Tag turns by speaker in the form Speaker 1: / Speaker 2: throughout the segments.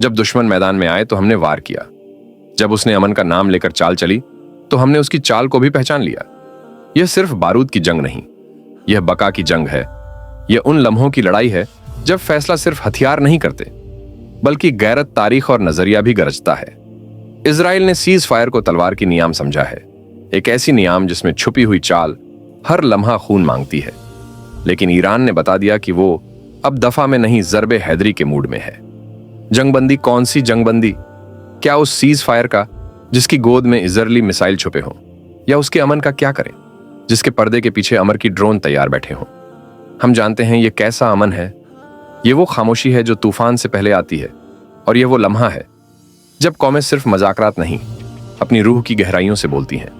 Speaker 1: जब दुश्मन मैदान में आए तो हमने वार किया। जब उसने अमन का नाम लेकर चाल चली तो हमने उसकी चाल को भी पहचान लिया। यह सिर्फ बारूद की जंग नहीं, यह बका की जंग है। यह उन लम्हों की लड़ाई है जब फैसला सिर्फ हथियार नहीं करते, बल्कि गैरत, तारीख और नजरिया भी गरजता है। इजराइल ने सीज फायर को तलवार की नियाम समझा है, एक ऐसी नियाम जिसमें छुपी हुई चाल हर लम्हा खून मांगती है। लेकिन ईरान ने बता दिया कि वो अब दफा में नहीं, ज़रबे हैदरी के मूड में है। जंगबंदी कौन सी जंगबंदी? क्या उस सीज फायर का जिसकी गोद में इजरायली मिसाइल छुपे हों, या उसके अमन का क्या करें जिसके पर्दे के पीछे अमर की ड्रोन तैयार बैठे हों? हम जानते हैं ये कैसा अमन है। ये वो खामोशी है जो तूफान से पहले आती है, और ये वो लम्हा है जब कौमें सिर्फ मजाकरात नहीं, अपनी रूह की गहराइयों से बोलती हैं।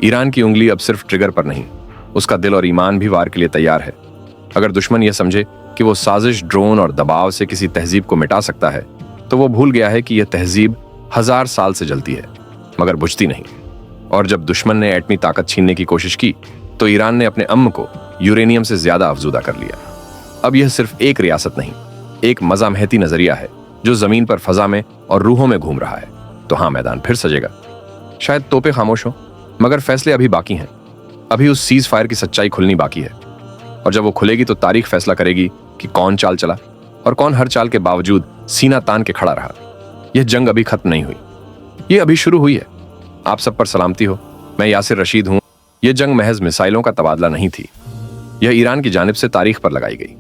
Speaker 1: ईरान की उंगली अब सिर्फ ट्रिगर पर नहीं, उसका दिल और ईमान भी वार के लिए तैयार है। अगर दुश्मन यह समझे कि वो साजिश, ड्रोन और दबाव से किसी तहजीब को मिटा सकता है, तो वो भूल गया है कि यह तहजीब 1000 साल से जलती है मगर बुझती नहीं। और जब दुश्मन ने एटमी ताकत छीनने की कोशिश की तो ईरान ने अपने अम्न को यूरेनियम से ज्यादा अफजूदा कर लिया। अब यह सिर्फ एक रियासत नहीं, एक मज़ामहती नजरिया है जो जमीन पर, फजा में और रूहों में घूम रहा है। तो हाँ, मैदान फिर सजेगा। शायद तोपे खामोश हो, मगर फैसले अभी बाकी हैं। अभी उस सीज फायर की सच्चाई खुलनी बाकी है, और जब वो खुलेगी तो तारीख फैसला करेगी कि कौन चाल चला और कौन हर चाल के बावजूद सीना तान के खड़ा रहा। यह जंग अभी खत्म नहीं हुई, यह अभी शुरू हुई है। आप सब पर सलामती हो, मैं यासिर रशीद हूं। यह जंग महज मिसाइलों का तबादला नहीं थी, यह ईरान की जानिब से तारीख पर लगाई गई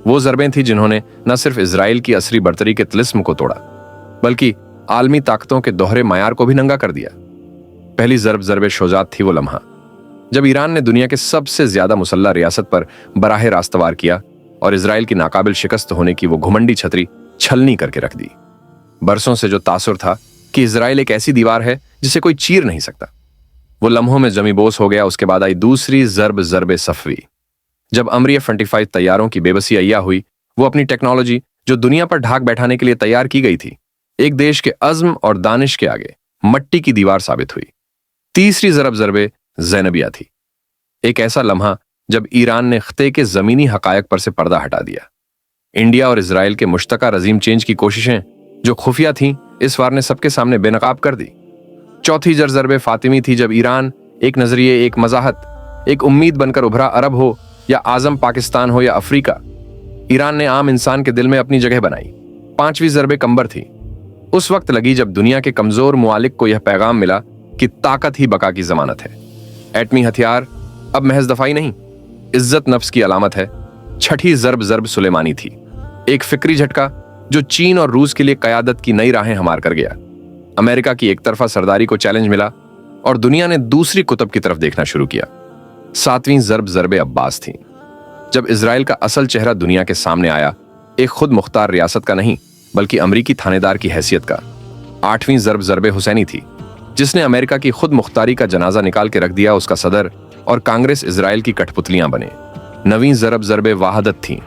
Speaker 1: वो ज़रबें थी जिन्होंने न सिर्फ इजराइल की असरी बर्तरी के तिलिस्म को तोड़ा, बल्कि आलमी ताकतों के दोहरे मायार को भी नंगा कर दिया। पहली ज़रब शुजात थी वो लम्हा जब ईरान ने दुनिया के सबसे ज्यादा मुसल्ला रियासत पर बराह रास्त वार किया और इजराइल की नाकाबिल शिकस्त होने की वो घुमंडी छतरी छलनी करके रख दी। बरसों से जो तासुर था कि इजराइल एक ऐसी दीवार है जिसे कोई चीर नहीं सकता, वो लम्हों में जमी बोस हो गया। उसके बाद आई दूसरी ज़रब सफवी, जब अमरी F-25 तैयारों की बेबसी अय्या हुई। वो अपनी टेक्नोलॉजी जो दुनिया पर ढाक बैठाने के लिए तैयार की गई थी, एक देश के अज़्म और दानिश के आगे मट्टी की दीवार साबित हुई। तीसरी ज़रब ज़ैनबिया थी, एक ऐसा लम्हा जब ईरान ने खिते के जमीनी हकायक पर से पर्दा हटा दिया। इंडिया और इजराइल के मुश्तरका रजीम चेंज की कोशिशें जो खुफिया थीं, इस वार ने सबके सामने बेनकाब कर दी। चौथी ज़रब फातिमी थी जब ईरान एक नजरिए, एक मजाहत, एक उम्मीद बनकर उभरा। अरब हो या आजम पाकिस्तान हो या अफ्रीका, ईरान ने आम इंसान के दिल में अपनी जगह बनाई। पांचवी ज़रब कंबर थी, उस वक्त लगी जब दुनिया के कमजोर मुआलिक को यह पैगाम मिला कि ताकत ही बका की जमानत है। एटमी हथियार अब महज दफाई नहीं, इज्जत नफ्स की अलामत है। छठी ज़रब सुलेमानी थी, एक फिक्री झटका जो चीन और रूस के लिए कयादत की नई राहें हमार कर गया। अमेरिका की एक तरफा सरदारी को चैलेंज मिला और दुनिया ने दूसरी कुतुब की तरफ देखना शुरू किया। सातवीं ज़रब अब्बास थी, जब इजराइल का असल चेहरा दुनिया के सामने आया, एक खुद मुख्तार रियासत का नहीं बल्कि अमरीकी थानेदार की हैसियत का। आठवीं ज़रब हुसैनी थी, जिसने अमेरिका की खुद मुख्तारी का जनाजा निकाल के रख दिया। उसका सदर और कांग्रेस इजराइल की कठपुतलियां बने। नवीं ज़रब वहादत थी,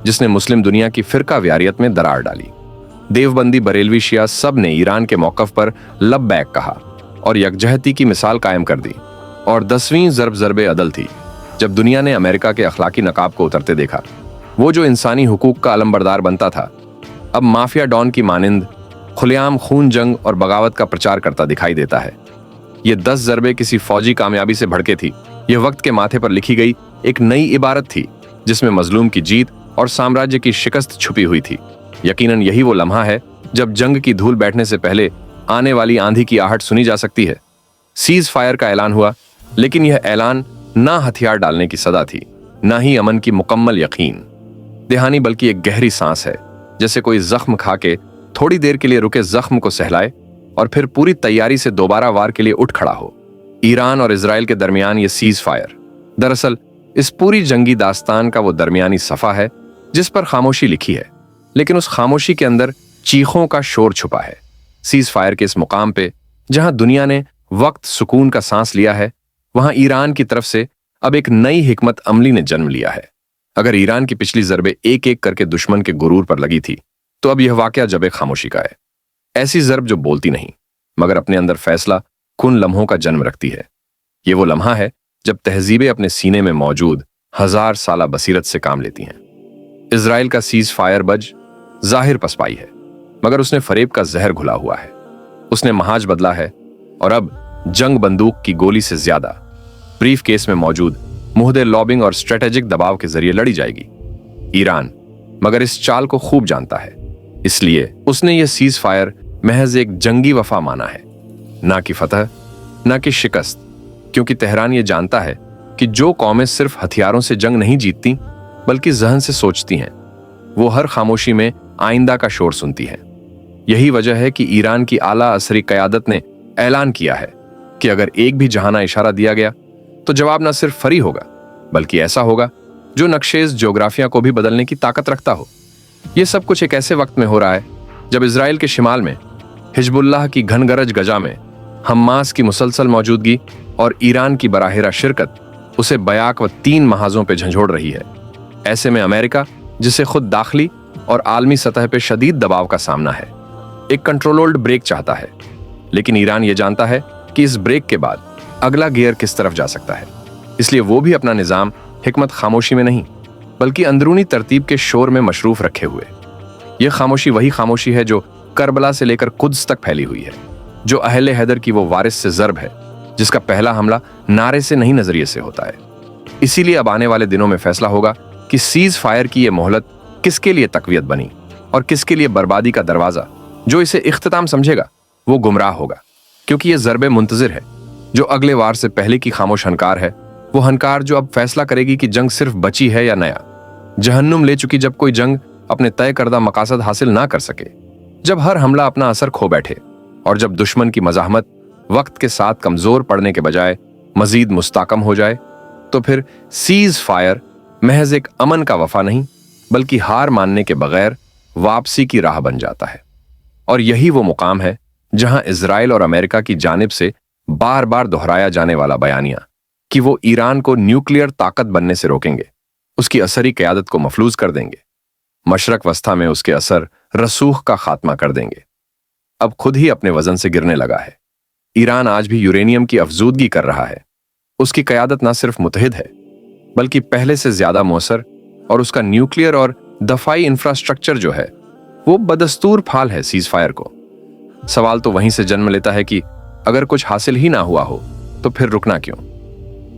Speaker 1: जिसने मुस्लिम दुनिया की फिरका व्यारियत में दरार डाली। देवबंदी, बरेलवी, शिया सब ने ईरान के मौकफ पर लब्बैक कहा और यकजहती की मिसाल कायम कर दी। और 10वीं ज़रब अदल थी, जब दुनिया ने अमेरिका के अखलाकी नकाब को उतरते देखा। वो जो इंसानी हुकूक का अलमबरदार बनता था, अब माफिया डॉन की मानिंद खुलेआम खून, जंग और बगावत का प्रचार करता दिखाई देता है। ये 10 ज़रबें किसी फौजी कामयाबी से भड़के थी, यह वक्त के माथे पर लिखी गई एक नई इबारत थी जिसमें मजलूम की जीत और साम्राज्य की शिकस्त छुपी हुई थी। यकीनन यही वो लम्हा है जब जंग की धूल बैठने से पहले आने वाली आंधी की आहट सुनी जा सकती है। सीज फायर का ऐलान हुआ, लेकिन यह ऐलान ना हथियार डालने की सदा थी, ना ही अमन की मुकम्मल यकीन दहानी, बल्कि एक गहरी सांस है, जैसे कोई जख्म खा के थोड़ी देर के लिए रुके जख्म को सहलाए और फिर पूरी तैयारी से दोबारा वार के लिए उठ खड़ा हो। ईरान और इजराइल के दरमियान ये सीज फायर दरअसल इस पूरी जंगी दास्तान का वो दरमियानी सफा है जिस पर खामोशी लिखी है, लेकिन उस खामोशी के अंदर चीखों का शोर छुपा है। सीज फायर के इस मुकाम पे जहां दुनिया ने वक्त सुकून का सांस लिया है, वहां ईरान की तरफ से अब एक नई हिकमत अमली ने जन्म लिया है। अगर ईरान की पिछली ज़रबें एक एक करके दुश्मन के गुरूर पर लगी थी, तो अब यह वाकया जबे खामोशी का है। ऐसी ज़रब जो बोलती नहीं मगर अपने अंदर फैसला कुन लम्हों का जन्म रखती है। ये वो लम्हा है जब तहजीबें अपने सीने में मौजूद 1000 साला बसीरत से काम लेती हैं। इजराइल का सीज फायर बज जाहिर पसपाई है, मगर उसने फरेब का जहर घुला हुआ है। उसने महाज बदला है और अब जंग बंदूक की गोली से ज्यादा ब्रीफ केस में मौजूद मुहदे लॉबिंग और स्ट्रेटेजिक दबाव के जरिए लड़ी जाएगी। ईरान मगर इस चाल को खूब जानता है, इसलिए उसने यह सीज फायर महज एक जंगी वफा माना है, ना कि फतह, ना कि शिकस्त। क्योंकि तेहरान ये जानता है कि जो कौमें सिर्फ हथियारों से जंग नहीं जीतती बल्कि जहन से सोचती हैं, वो हर खामोशी में आइंदा का शोर सुनती हैं। यही वजह है कि ईरान की आला असरी क़यादत ने ऐलान किया है कि अगर एक भी जहाना इशारा दिया गया तो जवाब न सिर्फ फरी होगा बल्कि ऐसा होगा जो नक्शेज ज्योग्राफिया को भी बदलने की ताकत रखता हो। यह सब कुछ एक ऐसे वक्त में हो रहा है जब इजराइल के शिमाल में हिजबुल्लाह की घनगरज गजा में हम्मास की मुसलसल मौजूदगी और ईरान की बराहेरा शिरकत उसे बयाक व 3 महाजों पर झंझोड़ रही है। ऐसे में अमेरिका, जिसे खुद दाखिली और आलमी सतह पर शदीद दबाव का सामना है, एक कंट्रोल्ड ब्रेक चाहता है। लेकिन ईरान ये जानता है कि इस ब्रेक के बाद अगला गियर किस तरफ जा सकता है, इसलिए वो भी अपना निजाम हिकमत खामोशी में नहीं बल्कि अंदरूनी तरतीब के शोर में मशरूफ रखे हुए। यह खामोशी वही खामोशी है जो करबला से लेकर कुद्स तक फैली हुई है, जो अहले हैदर की वो वारिस से ज़र्ब है जिसका पहला हमला नारे से नहीं नजरिए से होता है। इसीलिए अब आने वाले दिनों में फैसला होगा कि सीज फायर की यह मोहलत किसके लिए तकवीयत बनी और किसके लिए बर्बादी का दरवाजा। जो इसे इख्तिताम समझेगा वो गुमराह होगा, क्योंकि यह ज़रबे मुंतजिर है जो अगले वार से पहले की खामोश हनकार है, वो हनकार जो अब फैसला करेगी कि जंग सिर्फ बची है या नया जहन्नुम ले चुकी जब कोई जंग अपने तय करदा मकासद हासिल ना कर सके, जब हर हमला अपना असर खो बैठे और जब दुश्मन की मज़ाहमत वक्त के साथ कमजोर पड़ने के बजाय मजीद मुस्ताकम हो जाए, तो फिर सीज फायर महज एक अमन का वफा नहीं बल्कि हार मानने के बगैर वापसी की राह बन जाता है। और यही वो मुकाम है जहां इजराइल और अमेरिका की जानिब से बार बार दोहराया जाने वाला बयानिया कि वो ईरान को न्यूक्लियर ताकत बनने से रोकेंगे, उसकी असरी क़यादत को मफलूज कर देंगे, मशरक वस्ता में उसके असर रसूख का खात्मा कर देंगे, अब खुद ही अपने वजन से गिरने लगा है। ईरान आज भी यूरेनियम की अफजूदगी कर रहा है। उसकी क़यादत न सिर्फ मुतहिद है बल्कि पहले से ज्यादा मौसर, और उसका न्यूक्लियर और दफाई इंफ्रास्ट्रक्चर जो है वो बदस्तूर फाल है सीज फायर को। सवाल तो वहीं से जन्म लेता है कि अगर कुछ हासिल ही ना हुआ हो तो फिर रुकना क्यों?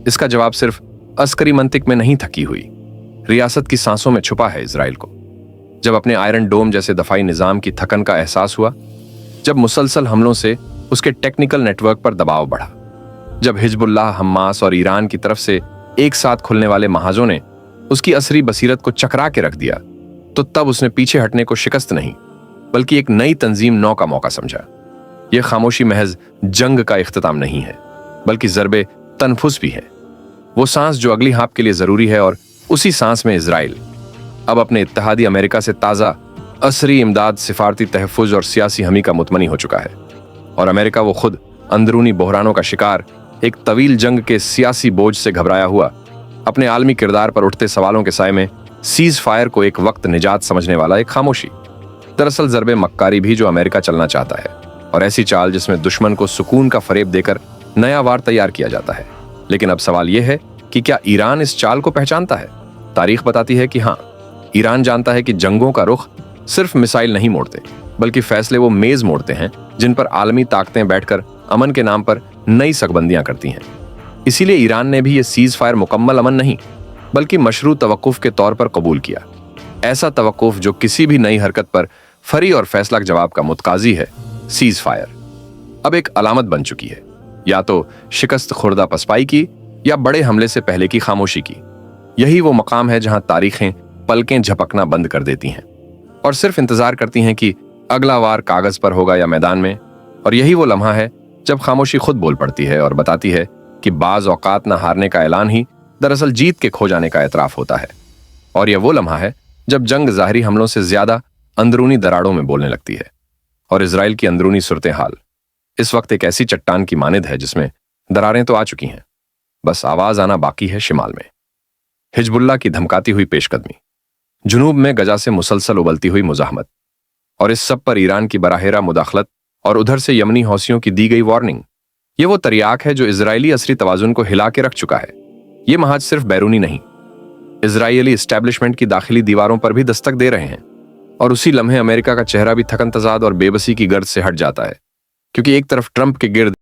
Speaker 1: इसका जवाब सिर्फ अस्करी मंतिक में नहीं थकी हुई रियासत की सांसों में छुपा है। इजराइल को जब अपने आयरन डोम जैसे दफाई निजाम की थकन का एहसास हुआ, जब मुसलसल हमलों से उसके टेक्निकल नेटवर्क पर दबाव बढ़ा, जब हिजबुल्लाह, हम्मास और ईरान की तरफ से एक साथ खुलने वाले महाजों ने उसकी असरी बसीरत को चकरा के रख दिया, तो तब उसने पीछे हटने को शिकस्त नहीं बल्कि एक नई तंजीम नौ का मौका समझा। यह खामोशी महज जंग का इख्तिताम नहीं है बल्कि ज़रबे तनफुस भी है, वो सांस जो अगली हाँप के लिए जरूरी है। और उसी सांस में इजराइल अब अपने इत्तेहादी अमेरिका से ताज़ा असरी इमदाद, सिफारती तहफ़्फ़ुज़ और सियासी हमी का मुतमनी हो चुका है। और अमेरिका वो खुद अंदरूनी बहरानों का शिकार, एक तवील जंग के सियासी बोझ से घबराया हुआ, अपने आलमी किरदार पर उठते सवालों के साए में सीज फायर को एक वक्त निजात समझने वाला एक खामोशी। दरअसल ज़रबे मक्कारी भी जो अमेरिका चलना चाहता है, और ऐसी चाल जिसमें दुश्मन को सुकून का फरेब देकर नया वार तैयार किया जाता है। लेकिन अब सवाल यह है कि क्या ईरान इस चाल को पहचानता है? तारीख बताती है कि हाँ, ईरान जानता है कि जंगों का रुख सिर्फ मिसाइल नहीं मोड़ते बल्कि फैसले वो मेज मोड़ते हैं जिन पर आलमी ताकतें बैठकर अमन के नाम पर नई सकबंदियां करती हैं। इसीलिए ईरान ने भी ये सीज फायर मुकम्मल अमन नहीं बल्कि मशरू तवक्कुफ के तौर पर कबूल किया। ऐसा तवक्कुफ जो किसी भी नई हरकत पर फरी और फैसला जवाब का मुतकाजी है। सीज फायर अब एक अलामत बन चुकी है, या तो शिकस्त खुर्दा पसपाई की या बड़े हमले से पहले की खामोशी की। यही वो मकाम है जहां तारीखें पलकें झपकना बंद कर देती हैं और सिर्फ इंतजार करती हैं कि अगला वार कागज पर होगा या मैदान में। और यही वो लम्हा है जब खामोशी खुद बोल पड़ती है और बताती है कि बाज औकात न हारने का ऐलान ही दरअसल जीत के खो जाने का एतराफ होता है। और यह वो लम्हा है जब जंग ज़ाहिरी हमलों से ज्यादा अंदरूनी दराड़ों में बोलने लगती है। और इजराइल की अंदरूनी सूरत हाल इस वक्त एक ऐसी चट्टान की मानिद है जिसमें दरारें तो आ चुकी हैं, बस आवाज आना बाकी है शिमाल में। हिजबुल्लाह की धमकाती हुई पेशकदमी, जुनूब में गजा से मुसलसल उबलती हुई मुजाहमत, और इस सब पर ईरान की बराहेरा मुदाखलत, और उधर से यमनी हौसियों की दी गई वार्निंग। ये वो तरियाक है जो इजरायली असरी तवाजुन को हिला के रख चुका है। ये महाज सिर्फ बैरूनी नहीं, इजरायली एस्टैब्लिशमेंट की दाखिली दीवारों पर भी दस्तक दे रहे हैं। और उसी लम्हे अमेरिका का चेहरा भी थकन तजाद और बेबसी की गर्द से हट जाता है, क्योंकि एक तरफ ट्रंप के गिर्द